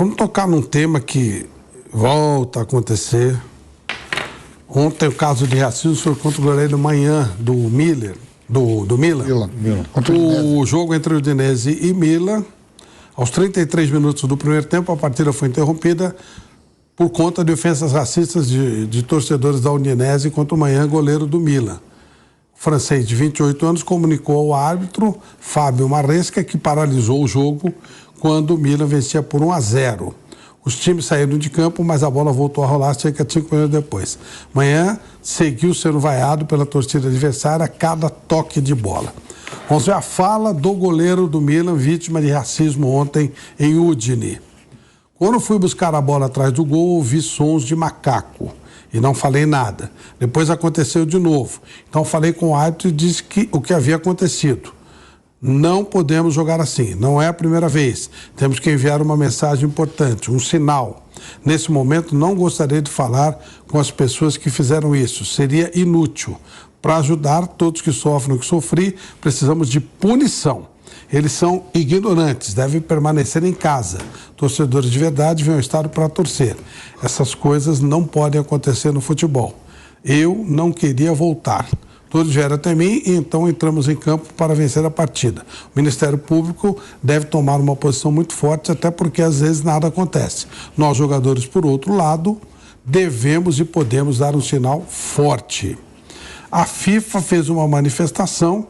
Vamos tocar num tema que volta a acontecer. Ontem o caso de racismo foi contra o goleiro Manhã, do Milan. O jogo entre o Udinese e Milan, aos 33 minutos do primeiro tempo, a partida foi interrompida por conta de ofensas racistas de torcedores da Udinese contra o Manhã, goleiro do Milan. O francês de 28 anos comunicou ao árbitro, Fábio Maresca, que paralisou o jogo quando o Milan vencia por 1-0. Os times saíram de campo, mas a bola voltou a rolar cerca de 5 minutos depois. Manhã seguiu sendo vaiado pela torcida adversária a cada toque de bola. Vamos ver a fala do goleiro do Milan, vítima de racismo ontem em Udine. Quando fui buscar a bola atrás do gol, ouvi sons de macaco e não falei nada. Depois aconteceu de novo. Então falei com o árbitro e disse o que havia acontecido. Não podemos jogar assim, não é a primeira vez. Temos que enviar uma mensagem importante, um sinal. Nesse momento, não gostaria de falar com as pessoas que fizeram isso. Seria inútil. Para ajudar todos que sofrem o que sofri, precisamos de punição. Eles são ignorantes, devem permanecer em casa. Torcedores de verdade vêm ao estádio para torcer. Essas coisas não podem acontecer no futebol. Eu não queria voltar. Todos vieram até mim e então entramos em campo para vencer a partida. O Ministério Público deve tomar uma posição muito forte, até porque às vezes nada acontece. Nós, jogadores, por outro lado, devemos e podemos dar um sinal forte. A FIFA fez uma manifestação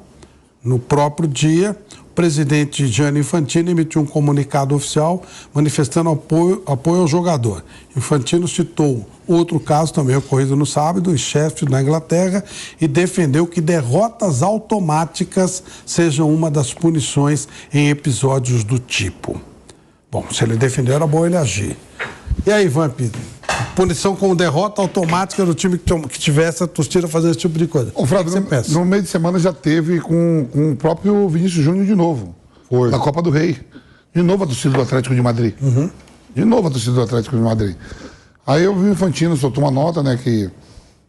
no próprio dia. O presidente Gianni Infantino emitiu um comunicado oficial manifestando apoio ao jogador. Infantino citou outro caso também ocorrido no sábado, em Sheffield, na Inglaterra, e defendeu que derrotas automáticas sejam uma das punições em episódios do tipo. Bom, se ele defendeu, era bom ele agir. E aí, Vamp, punição com derrota automática do time que tivesse a torcida fazendo esse tipo de coisa. Ô, Flávio, no meio de semana já teve com o próprio Vinícius Júnior de novo. Foi. Na Copa do Rei. De novo a torcida do Atlético de Madrid. De novo a torcida do Atlético de Madrid. Aí eu vi o Infantino, soltou uma nota, né, que...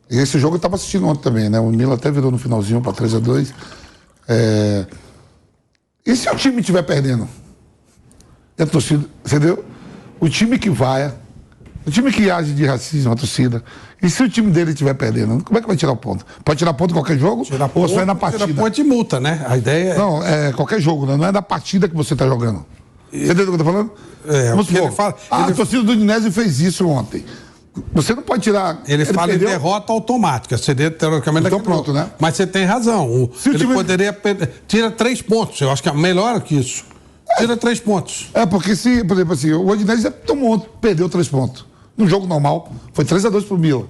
Esse jogo eu estava assistindo ontem também, né? O Milan até virou no finalzinho para 3-2. E se o time estiver perdendo? E a torcida, entendeu? O time que vai, o time que age de racismo, a torcida. E se o time dele estiver perdendo, como é que vai tirar o ponto? Pode tirar ponto em qualquer jogo? Ou só é na partida? Tira ponto e multa, né? A ideia é... Não, é qualquer jogo, né? Não é da partida que você está jogando. Você entendeu o que eu tô falando? Vamos supor, a torcida do Udinese fez isso ontem. Você não pode tirar... Ele fala em derrota automática. Seria, teoricamente... Então pronto, né? Mas você tem razão. Ele poderia... Tira 3 pontos. Eu acho que é melhor que isso. Tira 3 pontos. Porque se, por exemplo assim, o Udinese perdeu 3 pontos. No jogo normal, foi 3-2 pro Milan.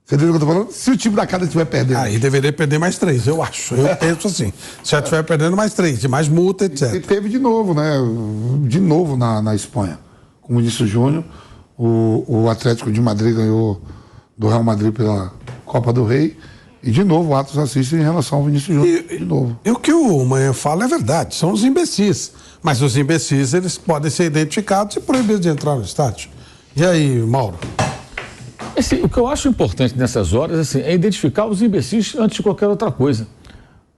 Você entendeu o que eu tô falando? Se o time da casa estiver perdendo... Aí deveria perder mais 3, eu acho. Eu penso assim. Se já estiver perdendo mais 3, de mais multa, etc. E teve de novo, né? De novo na Espanha. Como disse o Júnior, o Atlético de Madrid ganhou do Real Madrid pela Copa do Rei. E de novo, atos racistas em relação ao Vinícius Júnior. De novo. E o que o Manhã fala é verdade, são os imbecis. Mas os imbecis, eles podem ser identificados e proibidos de entrar no estádio. E aí, Mauro? O que eu acho importante nessas horas assim, é identificar os imbecis antes de qualquer outra coisa.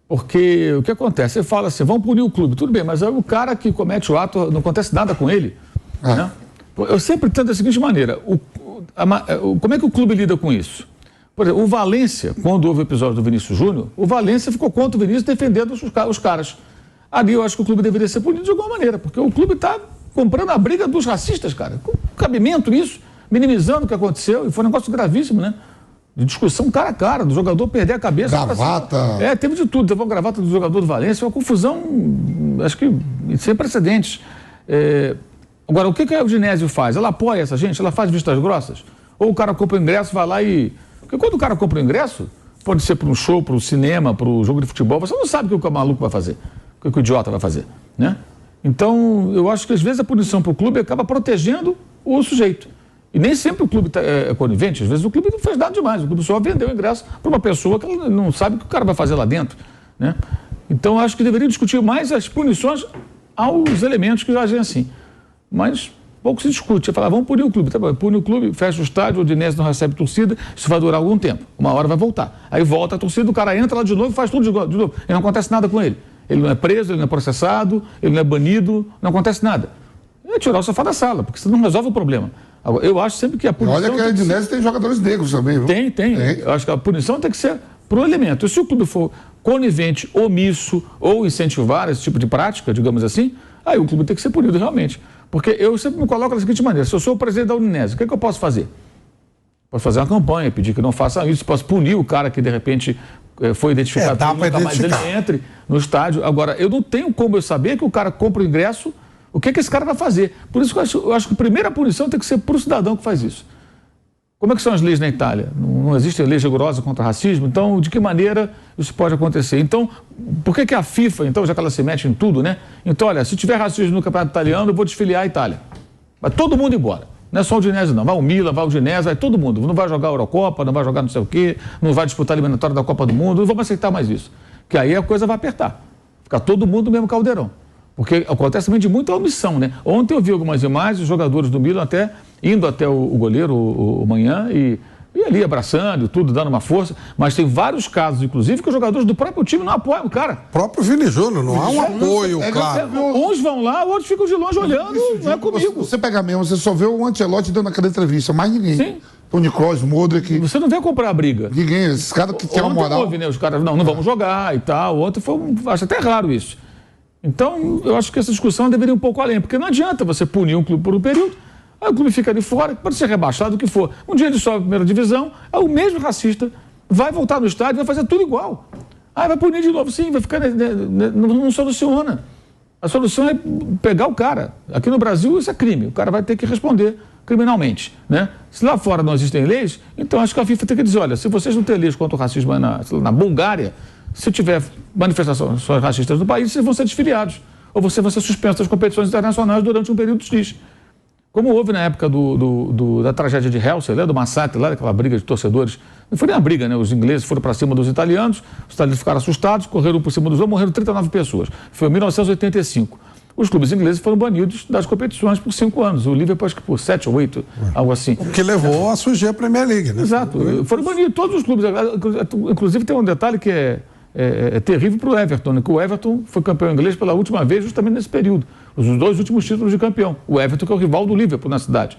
Porque o que acontece? Você fala assim, vamos punir o clube, tudo bem, mas é o cara que comete o ato, não acontece nada com ele. Né? Eu sempre tento da seguinte maneira, como é que o clube lida com isso? Por exemplo, o Valência, quando houve o episódio do Vinícius Júnior, o Valência ficou contra o Vinícius defendendo os caras. Ali eu acho que o clube deveria ser punido de alguma maneira, porque o clube está comprando a briga dos racistas, cara. Com cabimento nisso, minimizando o que aconteceu, e foi um negócio gravíssimo, né? De discussão cara a cara, do jogador perder a cabeça. Gravata. Teve de tudo. Teve uma gravata do jogador do Valência, uma confusão, acho que sem precedentes. Agora, o que a Udinese faz? Ela apoia essa gente? Ela faz vistas grossas? Ou o cara compra o ingresso, vai lá e... Porque quando o cara compra o ingresso, pode ser para um show, para o cinema, para o jogo de futebol, você não sabe o que o maluco vai fazer, o que o idiota vai fazer, né? Então, eu acho que às vezes a punição para o clube acaba protegendo o sujeito. E nem sempre o clube é conivente, às vezes o clube não fez nada demais, o clube só vendeu o ingresso para uma pessoa que ela não sabe o que o cara vai fazer lá dentro, né? Então, acho que deveria discutir mais as punições aos elementos que agem assim. Mas pouco se discute. Você fala, vamos punir o clube. Tá bom, pune o clube, fecha o estádio, o Udinese não recebe torcida, isso vai durar algum tempo. Uma hora vai voltar. Aí volta a torcida, o cara entra lá de novo e faz tudo de novo. E não acontece nada com ele. Ele não é preso, ele não é processado, ele não é banido, não acontece nada. é tirar o sofá da sala, porque você não resolve o problema. Agora, eu acho sempre que a punição... Olha que a Udinese tem jogadores negros também, viu? Tem. Eu acho que a punição tem que ser por um elemento. E se o clube for conivente, omisso ou incentivar esse tipo de prática, digamos assim, aí o clube tem que ser punido realmente. Porque eu sempre me coloco da seguinte maneira: se eu sou o presidente da Udinese, o que eu posso fazer? Posso fazer uma campanha, pedir que não faça isso, posso punir o cara que de repente foi identificado, dá para mais ele entre no estádio. Agora, eu não tenho como eu saber que o cara compra o ingresso, o que esse cara vai fazer. Por isso que eu acho que a primeira punição tem que ser para o cidadão que faz isso. Como é que são as leis na Itália? Não existe lei rigorosa contra racismo, então de que maneira isso pode acontecer? Então, por que a FIFA, então, já que ela se mete em tudo, né? Então, olha, se tiver racismo no campeonato italiano, eu vou desfiliar a Itália. Vai todo mundo embora. Não é só o Udinese, não. Vai o Milan, vai o Udinese, vai todo mundo. Não vai jogar a Eurocopa, não vai jogar não sei o quê, não vai disputar a eliminatória da Copa do Mundo, não vamos aceitar mais isso. Que aí a coisa vai apertar. Fica todo mundo no mesmo caldeirão. Porque acontece também de muita omissão, né? Ontem eu vi algumas imagens, os jogadores do Milan até indo até o goleiro, o Manhã, e ali abraçando, tudo, dando uma força. Mas tem vários casos, inclusive, que os jogadores do próprio time não apoiam o cara. O próprio Vini Júnior, não há um apoio, claro. Uns vão lá, outros ficam de longe olhando, não é comigo. Você pega mesmo, você só vê o Ancelotti dando aquela entrevista, mais ninguém. Sim. Toni Kroos, Modric. Você não vê comprar a briga. Ninguém, esses caras que tem uma moral. Houve, né? Os caras, não vamos jogar e tal. Ontem foi, acho até raro isso. Então, eu acho que essa discussão deveria ir um pouco além, porque não adianta você punir um clube por um período, aí o clube fica ali fora, pode ser rebaixado, o que for. Um dia ele sobe a primeira divisão, aí o mesmo racista vai voltar no estádio e vai fazer tudo igual. Aí vai punir de novo, sim, vai ficar... Não soluciona. A solução é pegar o cara. Aqui no Brasil isso é crime, o cara vai ter que responder criminalmente, né? Se lá fora não existem leis, então acho que a FIFA tem que dizer, olha, se vocês não têm leis contra o racismo na Bulgária, se tiver manifestações racistas no país, vocês vão ser desfiliados. Ou você vai ser suspenso das competições internacionais durante um período X. Como houve na época da tragédia de Helmsley, do massacre, lá daquela briga de torcedores. Não foi nem uma briga, né? Os ingleses foram para cima dos italianos ficaram assustados, correram por cima dos outros, morreram 39 pessoas. Foi em 1985. Os clubes ingleses foram banidos das competições por 5 anos. O Liverpool, acho que por 7 ou 8, algo assim. O que levou a surgir a Premier League, né? Exato. Foram banidos todos os clubes. Inclusive tem um detalhe que é terrível para o Everton, né? Que o Everton foi campeão inglês pela última vez justamente nesse período. Os 2 últimos títulos de campeão. O Everton, que é o rival do Liverpool na cidade.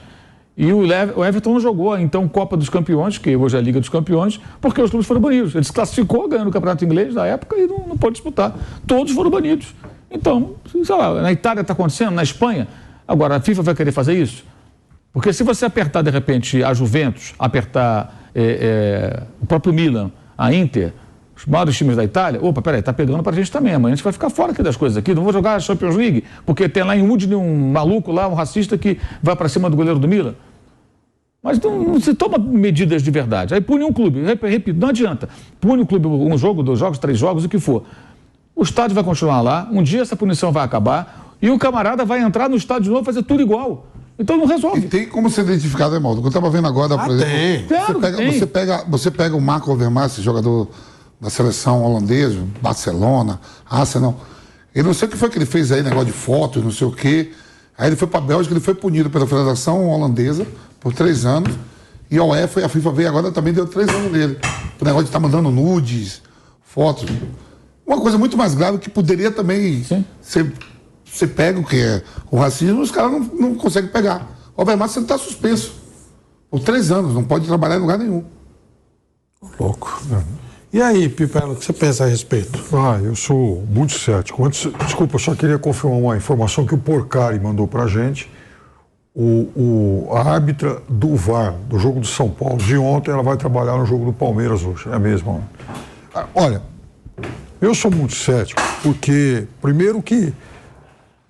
E o Everton não jogou, então, Copa dos Campeões, que hoje é a Liga dos Campeões, porque os clubes foram banidos. Ele se classificou ganhando o Campeonato Inglês na época e não pôde disputar. Todos foram banidos. Então, sei lá, na Itália está acontecendo, na Espanha. Agora, a FIFA vai querer fazer isso? Porque se você apertar, de repente, a Juventus, apertar o próprio Milan, a Inter, os maiores times da Itália, opa, peraí, tá pegando pra gente também, amanhã a gente vai ficar fora aqui das coisas aqui, não vou jogar a Champions League, porque tem lá em Udine um maluco lá, um racista que vai para cima do goleiro do Milan. Mas não se toma medidas de verdade. Aí pune um clube, repito, não adianta. Pune um clube, um jogo, 2 jogos, 3 jogos, o que for. O estádio vai continuar lá, um dia essa punição vai acabar e o camarada vai entrar no estádio de novo e fazer tudo igual. Então não resolve. E tem como ser identificado, Emaldo? Eu estava vendo agora, por exemplo, Claro, você pega o Marco Overmars, jogador da seleção holandesa, Barcelona, Arsenal. Eu não sei o que foi que ele fez aí, negócio de fotos, não sei o quê. Aí ele foi para a Bélgica, ele foi punido pela Federação Holandesa por 3 anos. E a UEFA e a FIFA veio agora também deu 3 anos nele. O negócio de estar mandando nudes, fotos. Uma coisa muito mais grave que poderia também ser pego, que é o racismo, os caras não conseguem pegar. O Overmars, você está suspenso por 3 anos, não pode trabalhar em lugar nenhum. Louco. E aí, Pipelo, o que você pensa a respeito? Eu sou muito cético. Desculpa, eu só queria confirmar uma informação que o Porcari mandou pra gente. A árbitra do VAR, do jogo do São Paulo, de ontem, ela vai trabalhar no jogo do Palmeiras hoje. É a mesma. Olha, eu sou muito cético, porque, primeiro que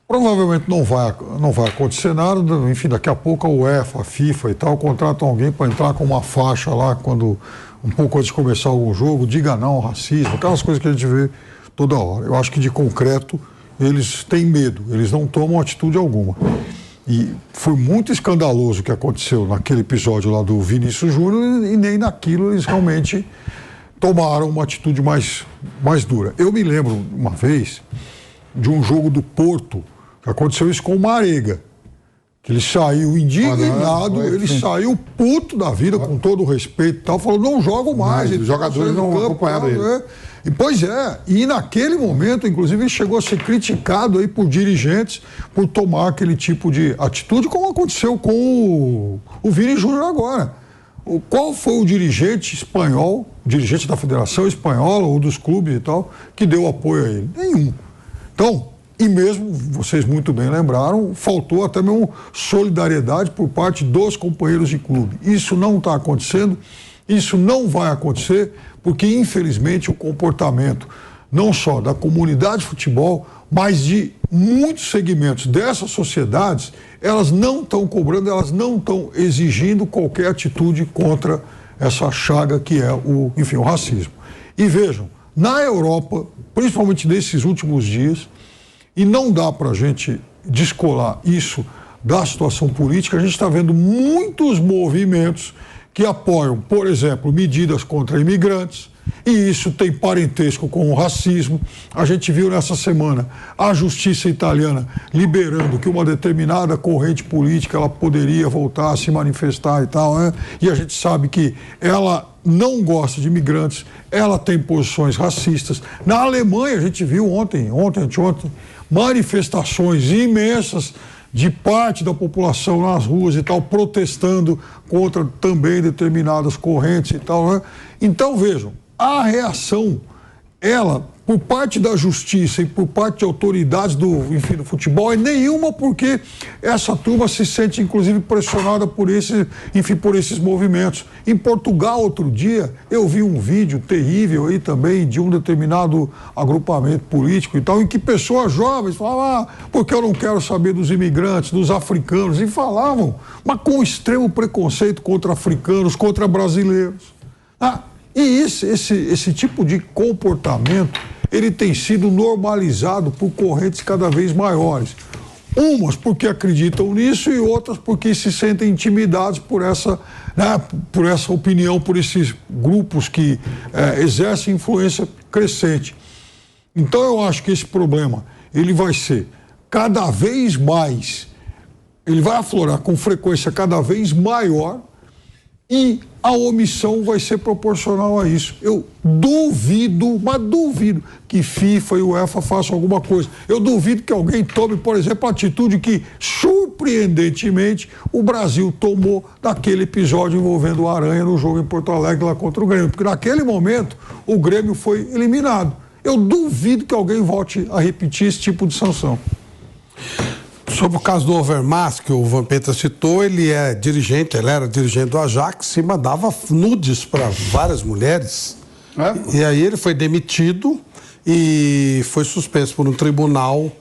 provavelmente não vai acontecer nada, enfim, daqui a pouco a UEFA, a FIFA e tal, contratam alguém para entrar com uma faixa lá, quando um pouco antes de começar algum jogo, diga não ao racismo, aquelas coisas que a gente vê toda hora. Eu acho que de concreto eles têm medo, eles não tomam atitude alguma. E foi muito escandaloso o que aconteceu naquele episódio lá do Vinícius Júnior e nem naquilo eles realmente tomaram uma atitude mais dura. Eu me lembro uma vez de um jogo do Porto, que aconteceu isso com o Marega. que ele saiu indignado, ele saiu puto da vida, com todo o respeito e tal, falou, não jogo mais. Os jogadores não acompanharam ele. E, pois é, e naquele momento, inclusive, ele chegou a ser criticado aí por dirigentes por tomar aquele tipo de atitude, como aconteceu com o Vini Júnior agora. Qual foi o dirigente espanhol, dirigente da Federação Espanhola ou dos clubes e tal, que deu apoio a ele? Nenhum. Então, e mesmo, vocês muito bem lembraram, faltou até mesmo solidariedade por parte dos companheiros de clube. Isso não está acontecendo, isso não vai acontecer, porque infelizmente o comportamento não só da comunidade de futebol, mas de muitos segmentos dessas sociedades, elas não estão cobrando, elas não estão exigindo qualquer atitude contra essa chaga que é o racismo. E vejam, na Europa, principalmente nesses últimos dias, e não dá para a gente descolar isso da situação política, a gente está vendo muitos movimentos que apoiam, por exemplo, medidas contra imigrantes, e isso tem parentesco com o racismo. A gente viu nessa semana a justiça italiana liberando que uma determinada corrente política ela poderia voltar a se manifestar e tal, né? E a gente sabe que ela não gosta de imigrantes, ela tem posições racistas. Na Alemanha, a gente viu ontem, manifestações imensas de parte da população nas ruas e tal, protestando contra também determinadas correntes e tal, né? Então, vejam, a reação, ela, por parte da justiça e por parte de autoridades do futebol, é nenhuma, porque essa turma se sente, inclusive, pressionada por esses movimentos. Em Portugal, outro dia, eu vi um vídeo terrível aí também de um determinado agrupamento político e tal, em que pessoas jovens falavam, porque eu não quero saber dos imigrantes, dos africanos, e falavam, mas com extremo preconceito contra africanos, contra brasileiros. E esse tipo de comportamento, ele tem sido normalizado por correntes cada vez maiores. Umas porque acreditam nisso e outras porque se sentem intimidados por essa opinião, por esses grupos que exercem influência crescente. Então eu acho que esse problema, ele vai ser cada vez mais, ele vai aflorar com frequência cada vez maior, e a omissão vai ser proporcional a isso. Eu duvido, mas duvido, que FIFA e UEFA façam alguma coisa. Eu duvido que alguém tome, por exemplo, a atitude que, surpreendentemente, o Brasil tomou daquele episódio envolvendo o Aranha no jogo em Porto Alegre lá contra o Grêmio. Porque naquele momento o Grêmio foi eliminado. Eu duvido que alguém volte a repetir esse tipo de sanção. Sobre o caso do Overmars, que o Vampeta citou, ele era dirigente do Ajax e mandava nudes para várias mulheres. E aí ele foi demitido e foi suspenso por um tribunal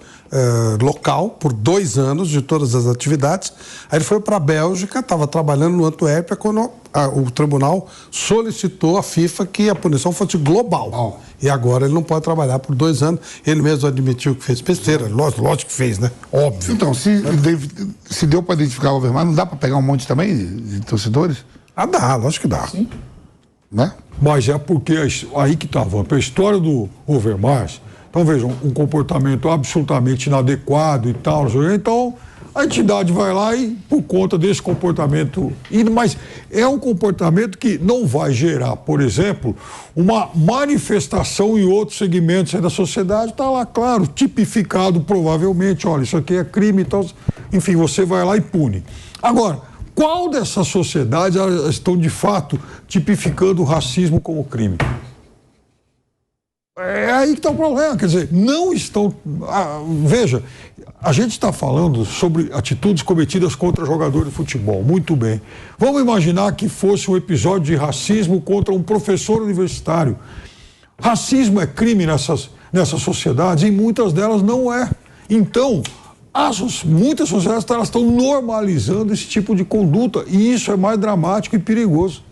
local por 2 anos de todas as atividades. Aí ele foi para a Bélgica, estava trabalhando no Antuérpia, quando o tribunal solicitou à FIFA que a punição fosse global. E agora ele não pode trabalhar por 2 anos. Ele mesmo admitiu que fez besteira. Lógico que fez, né? Óbvio. Então, se deu para identificar o Overmars, não dá para pegar um monte também de torcedores? Dá, lógico que dá. Sim. Né? Mas é porque aí que estava a história do Overmars. Então, vejam, um comportamento absolutamente inadequado e tal. Então, a entidade vai lá e, por conta desse comportamento... Mas é um comportamento que não vai gerar, por exemplo, uma manifestação em outros segmentos da sociedade. Está lá, claro, tipificado provavelmente. Olha, isso aqui é crime e tal. Enfim, você vai lá e pune. Agora, qual dessas sociedades estão, de fato, tipificando o racismo como crime? É aí que está o problema, quer dizer, não estão... veja, a gente está falando sobre atitudes cometidas contra jogador de futebol, muito bem. Vamos imaginar que fosse um episódio de racismo contra um professor universitário. Racismo é crime nessas sociedades e muitas delas não é. Então, muitas sociedades estão normalizando esse tipo de conduta e isso é mais dramático e perigoso.